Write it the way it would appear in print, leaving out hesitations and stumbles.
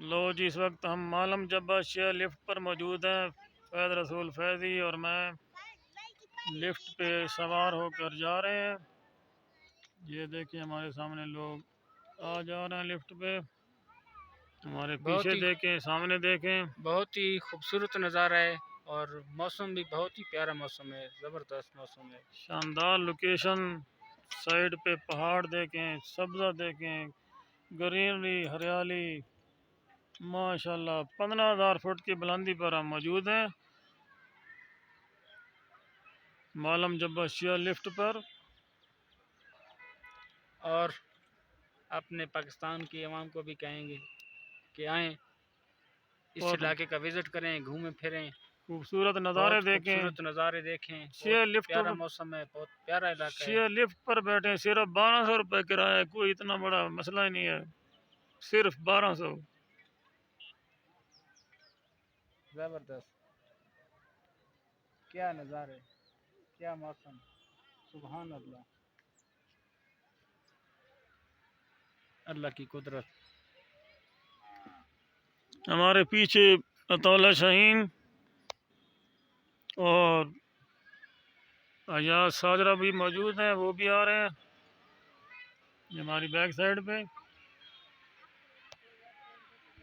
लो जी, इस वक्त हम मालम जब्बा शेयर लिफ्ट पर मौजूद हैं। फैद रसूल फैज़ी और मैं लिफ्ट पे सवार होकर जा रहे हैं। ये देखिए हमारे सामने लोग आ जा रहे हैं लिफ्ट पे। हमारे बहुत पीछे ही देखें, सामने देखें। बहुत ही खूबसूरत नज़ारा है और मौसम भी बहुत ही प्यारा मौसम है, ज़बरदस्त मौसम है। शानदार लोकेशन। साइड पे पहाड़ देखें, सब्ज़ा देखें, ग्रीनरी, हरियाली। माशाल्लाह 15,000 फुट की बुलंदी पर हम मौजूद हैं मालम जब्बा शेयर लिफ्ट पर। और अपने पाकिस्तान की आवाम को भी कहेंगे कि आएँ, इस और इलाके का विज़िट करें, घूमें फिरें, खूबसूरत नज़ारे बहुत देखें। खूबसूरत नज़ारे देखें। बहुत शेयर लिफ्ट प्यारा मौसम है, बहुत प्यारा इलाका है। शेयर लिफ्ट पर बैठे, सिर्फ 1200 रुपये किराया है। कोई इतना बड़ा मसला ही नहीं है, सिर्फ 1200। ज़बरदस्त, क्या नज़ारे, क्या मौसम, सुभान अल्लाह, अल्लाह की कुदरत। हमारे पीछे अतौला शाहीन और अयाज साजरा भी मौजूद हैं, वो भी आ रहे हैं। ये हमारी बैक साइड पे।